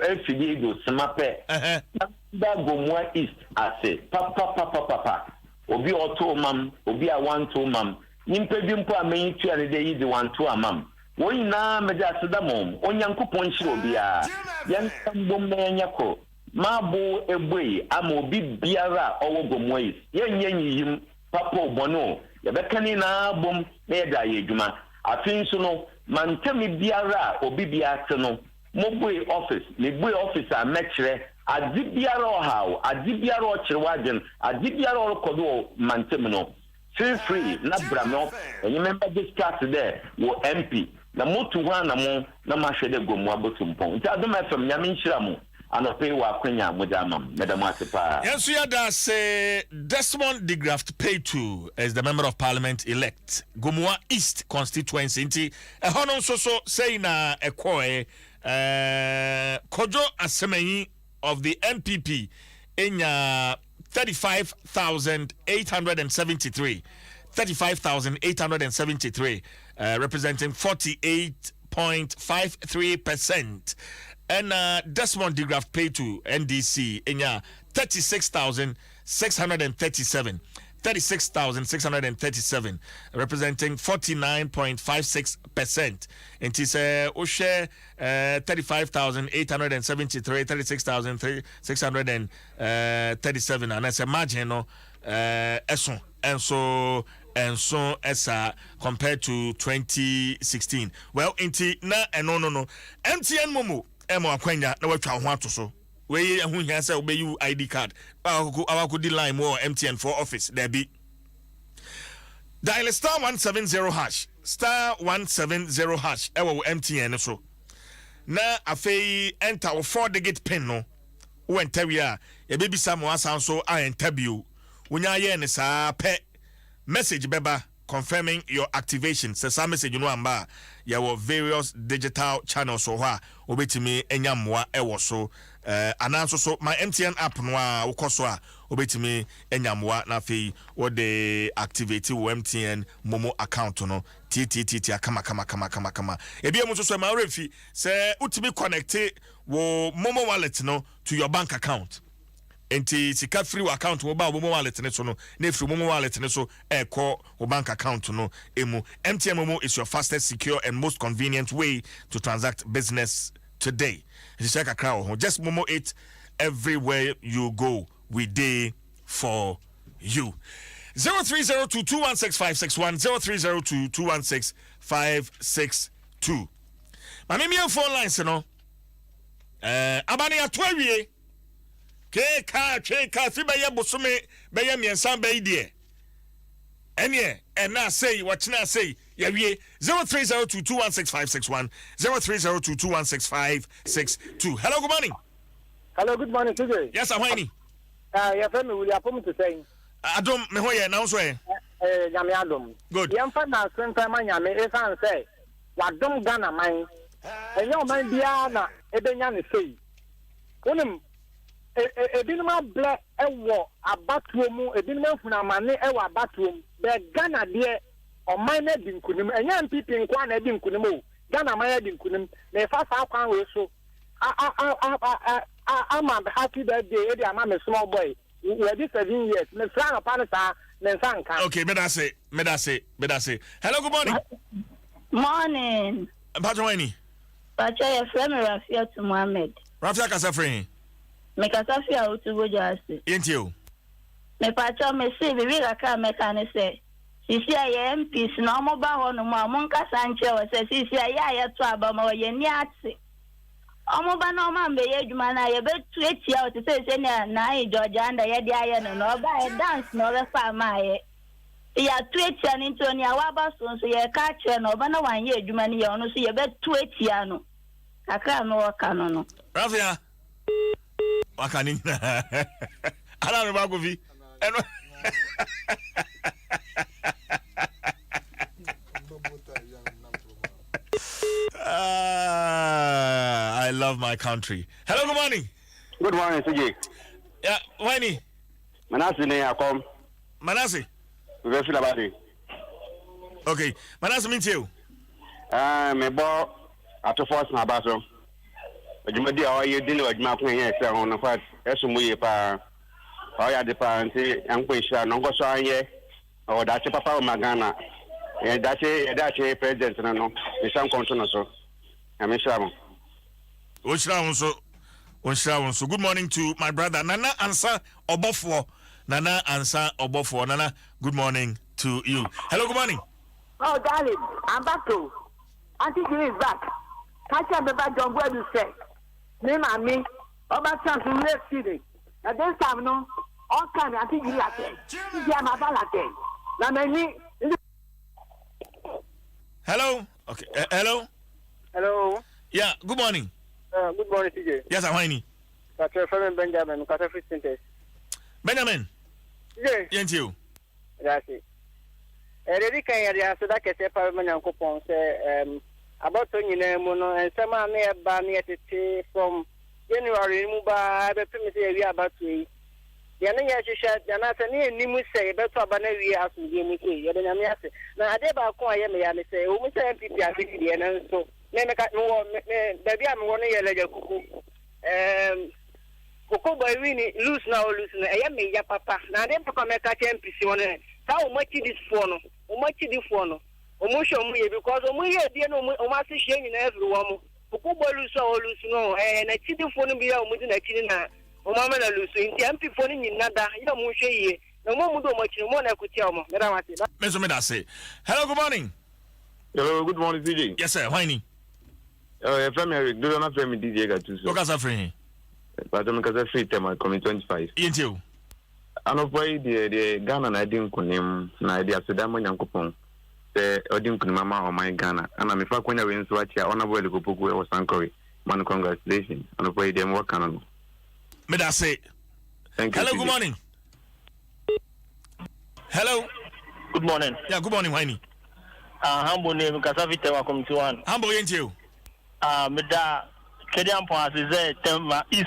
efidi do semape. Da Gomoa East ase. Papa. Obi oto mam, obi a wanto mam. Nimpe bi mpo amenyi tu ane de yi de wanto amam. Wo nyina meja aseda mom. Onyankopɔn hire obi a. Yan tambom na nyako. Mabo ebwe ama obi biara owo Gomoa East yenye nyiyim papa obono yebekani na bom na yeda yedwuma afin so no mantemi biara obi biate no mobwe office me bwe office a mekere adi biara ohaw adi biara okyerewaden adi biara okodo mantemi no feel free na bramo enye member discuss there wo MP na motu hwa na mo na mahwede Gomoa botumpon nti Adom FM nyame nhyira mo anope wa kwenya mudamam medamasipa. Yes, we are say Desmond de Graft Petu as the member of parliament elect Gomoa East constituency. Hono so say na ekoe Kojo Asemeyi of the MPP in 35,873 representing 48.53%. And Desmond de Graft Petu NDC in 36,637 representing 49.56%. And it's Oshe 35,873 36,637 and as a margin and so as compared to 2016. Well, inti na no MTN Momo emo akwanya na watwa ho ato we hu hia say obeyu ID card awakodi line mo MTN for office there be dial star 170 hash ewo MTN so na afei enter 4-digit pin no wo enter wi a e be bisa mo asan so a interview wonya ye ne sa pe message beba confirming your activation. Say some message you know amba ya wo various digital channels so ha obetimi enyamwa ewo so ananso so my MTN app no a wokoso a obetimi enyamwa na fei wo de activate wo MTN Momo account no TTT kama ebi emu so ma refi say utimi connect wo Momo wallet no to your bank account. Enti sika free account wo ba Momo wallet ne so no na free Momo wallet ne so call wo bank account no emu. MTN Momo is your fastest, secure and most convenient way to transact business today. Just Momo it everywhere you go. We day for you. 0302216561 0302216562. My name phone lines no. Abani atwawie. Keka fi beye bosume beye miensan beye die. Enye na say what na say yawie 0302216561 0302216562. Hello, good morning. Hello, good morning, today. Yes, I'm Wayne. Your family will approve to say. Adom me hoye na so e. Nyame Adom. Good. Yam fa na senta ma nyame e san say. Wadom Ghana man. Enyo man bia na ebenya ne sei. Wonim ebinum able ewo abatuo mu ebinum afuna mane ewo abatuo mu be Ghana de oman na di nkunim enya MPP nkwa na di nkunim o Ghana man ya di nkunim na fa sa akwan we so I'm a happy birthday. I'm a small boy. We're this 7 years. Me flan upon a sanka. Okay, me say. Hello, good morning. Morning. Patwani. Pacha, your friend Rafia to Mohammed. Rafia Kasafri. Me Kasafia out to go just. Ain't you? Me Pacha, me see, we will come make an say. Sisi aye MPs na omo ba ho no ma monka sanche o se sisi aye to abama o ye ni ate omo ba na omo mbe ye adwuma na ye betu etia o se se na aye George anda ye de aye no no ba e dance no be fa ma ye ya tu etia ni to ni awa ba so ye ka che no ba na wan ye adwuma ni ye ono so ye betu etia no kakra no waka no Rafia wakani ala me ba go vi eno I love my country. Hello, good morning. Good morning, CJ. Yeah, Winnie. Manasi ne akom. Manasi. We feel about it. Okay, Manasi means you. Me bo ato force na baso. Ejumadi a oye dini ejuma kun yen se on na fa esumu ye pa. Oya de pa nti anko isha no go so anye. O da che papa o magana. E da che president na no. E san konto na so. Amishamo. So good morning to my brother Nana Ansa Obofo. Nana, good morning to you. Hello, good morning. Oh, darling, I'm back to. Auntie Jimmy is back. Catch up about John Boy to say. Name and me. About chance to live city. Now this time, no. All time, Auntie Jimmy at it. Yeah, my balake. Now, me. Hello. Okay. Hello. Hello. Yeah, good morning. Good morning, CJ. Yes, I'm Winnie. From Benjamin, Benjamin. Yes. Yes, you. That's it. Ready can you so that can say Parliament coupon say about Tony Mono and some are near Barney from January Muba, the primitive about to Yana Shat, Yanathan, Nimu say, better Banavia as we gave me. Yadamiasi. Now, I did about Koya and say, who say people are really and so. Baby, I'm one year later. Coco boy, we lose now, lose. I am me, papa. Now, then, Papa, make a champion on it. How much it is for no? How much it is for no? Emotion me because we are dear no much shame in everyone. Coco boy, lose all lose no, and I see the phone be out with a china. O Mamma losing, the empty phone in Nada, you know, Mushe. No more much more than I could tell me. Mr. Medase. Hello, good morning. Hello, good morning, CJ. Yes, sir. Winnie. From Eric, do not play me DJ Gatu. Look at free. But I'm because I free time coming 25. Ain't you? I know why the Ghana and I didn't con him, and I did Sudan Yankopon. The Odin Kunama or my Ghana, and I'm a fuck when I went to watch your honorable Liverpool or Sankori. Man, congratulations. I know why they work on. May I say? Thank you. Hello, good morning. Hello. Good morning. Yeah, good morning, Winnie. Humble name, Casavita, welcome to one. Humble, ain't you? Meda Kedian Point is Temba East.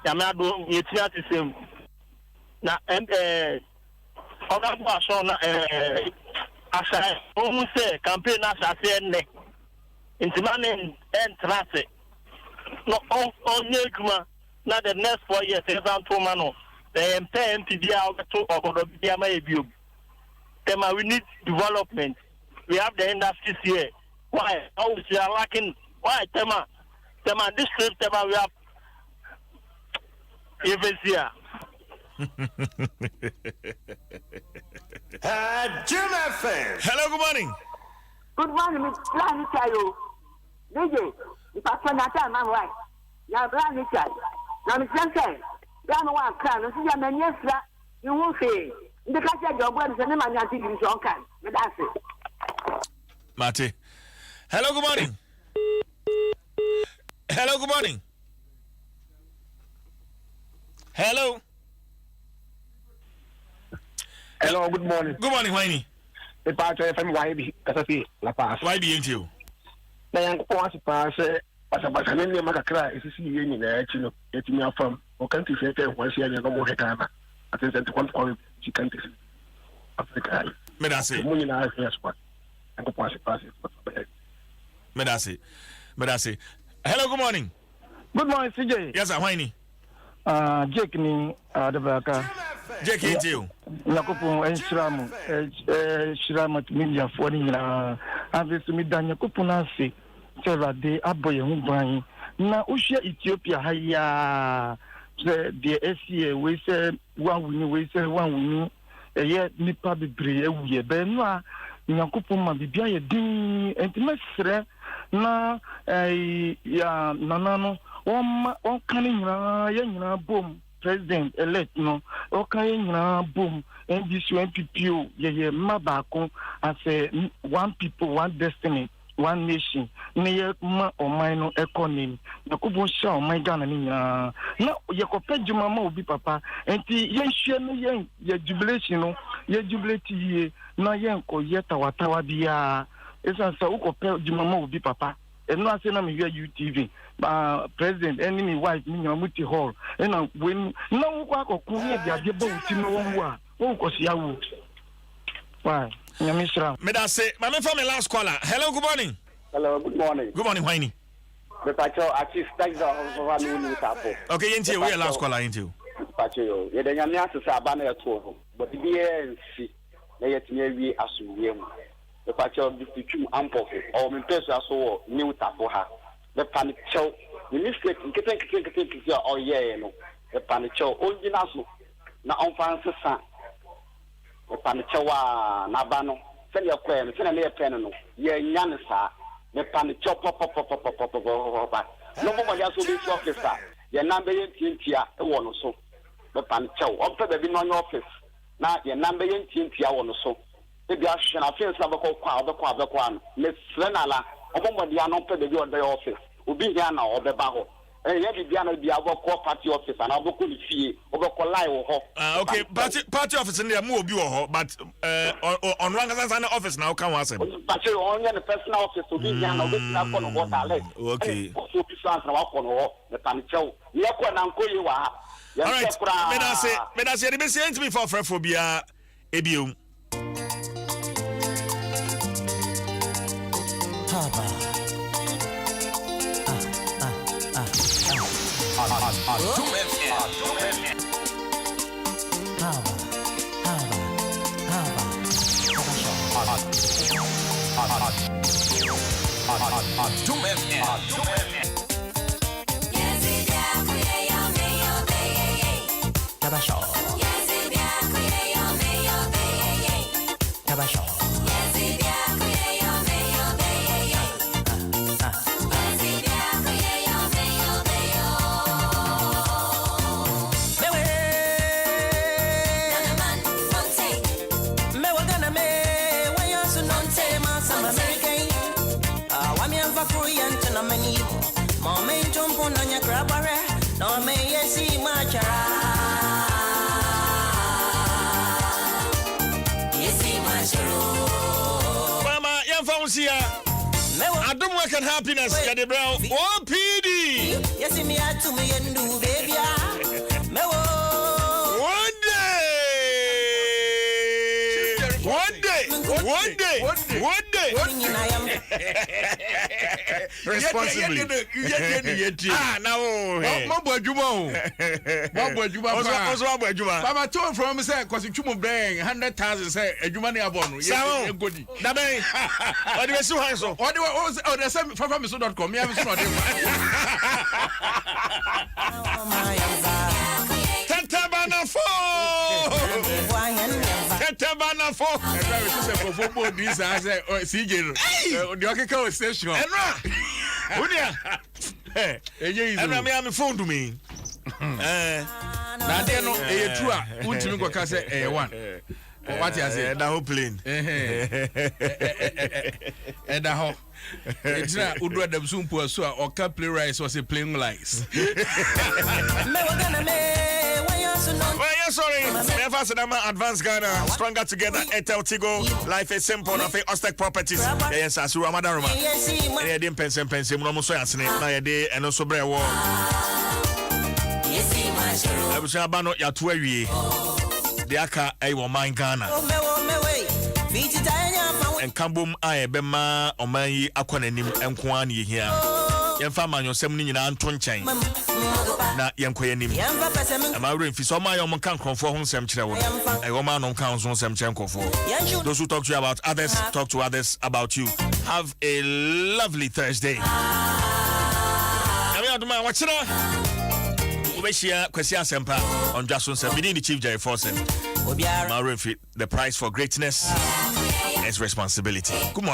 Yamado, it's not the same. Now, and Oga Shona, Asha, almost say, campaign as I said, into money and traffic. No, all Negma, not the next 4 years, example, Mano. The MPD out to Ogodo, Tema, we need development. We have the industries here. Why? How we are lacking. Why, Tema, this trip, Tema, we have even here. Jim FM. Hello, good morning. Good morning, Miss Planny Chayo. DJ, if I turn that time, I'm right. Now, Planny Chayo. Now, Miss Lanka, Ghana one can, and see a man, yes, you won't say. The catcher job was the name of your TV show, but that's it. Mate. Hello, good morning. Hello, good morning. Hello. Hello, good morning. Good morning, Winnie. The part of YB, Casafi, La Paz. YB, ain't you? The young pass, as a Basanin, Macacra, is a union, actually, getting me from, or country theatre, once year, and no more Hecana. I think that one point, she can't see Africa. May I say? And the pass it. May I say? Hello, good morning. Good morning, CJ. Yes, sir. Why ni? Jake ni Adabaka. Jake Intel. Yakupu Shiramu media for the Avis Midan Yakupu Nasi. Several day aboy Humbai. Na Usha Ethiopia haya the SCA we say one win a year nipa bebre we benwa Yakupu Mabibia din and na ya nanano one canning na boom president elect no okay na boom and this MPPO ye mabako as a one people one destiny one nation ne ma o mine economy na kubo sha o mine Ghana ni na ye ko pejuma ma obi papa enti ye hwe no ye jubilation no ye jubilate ye na ye ko ye tawatawa bia esa sa uko pejuma ma obi papa eno ase na me hwe UTV president and me wife me nyamuti hall and when no kwa ko kunye dia de ba uti no wo wo ko sia wo why nyamisra me da say my for my last caller. Hello, good morning. Hello, good morning. Good morning, Whiny. The pacho Chief okay, yenti we last caller yenti pacho ye de nyamia se aba na eto ho but the nsi na yet me wi asuwie mu the pacho district ampo o me pesa so new tapo ha the panic show the mistake nkete o ye no the panic show original so na on fan sa the panic show na ba no se le kwa no se na le pen no ye nya ne sa the panic show pop no mo ya so be officer ye number ye tintia e wo no so the panic show o pe be no office na ye number ye tintia wo no so e bi ahwe na fence na be kwa no me srenala obombodi ano pe be o dey office obi hia na obeba ho ye bibia na bia oboko party office na oboko ni fie oboko lie ho okay party office ni mu obi wo ho but on rangasan office na o kan wasem party on your personal office obi hia na obi na ko no water okay so office na wa ko no the panichau ye ko na nkoyi wa ha all right me da say the best ent me for phobia ebio Adom Adom work and happiness, Yadi Brown. Oh, PD. Yes, me had to me and do, baby. One day. Responsibly. Now. Papa told from say, because you move bang 100,000 say, a Jumani Abon. Yes, good. Dabe. What do you so handsome? What do was the same from Miso.com? You have not. Tetabana 4. Tetabana 4. Football this as a CJ. The Okaka station. And I'm phone to me. Now, they know a true ultimate case a one. What you say? The whole plane. And the whole. It's not Udra the Zoom so or can play rice was a playing lies. Well, yes, sorry. Never said I'm advanced Ghana. Stronger together. Etel Tigo. Life is simple. Nothing. Ostek properties. Yes, as you are Madam. And you didn't pense. No so as na ye dey and also bre wo. I was about ya to awie. The aka e wo man Ghana. And Kambum aye bema oman yi akwa nanim enko an ye hia. yɛmfa amanyɔsɛm no nyinaa nto nkyɛn na yɛnkɔ yɛnim amawere mfi sɛ ɔma yɛ ɔmo nka nkurɔfoɔ ho nsɛm kyerɛ wo ɛwɔ ma no nka ho so nsɛm kyerɛ nkurɔfoɔ. Those who talk to you about others, talk to others about you. Have a lovely Thursday. Watch it out. Kwesi Asempa on Dwaso Nsem. We need the Chief Jerry Forson. The price for greatness is responsibility. Good morning.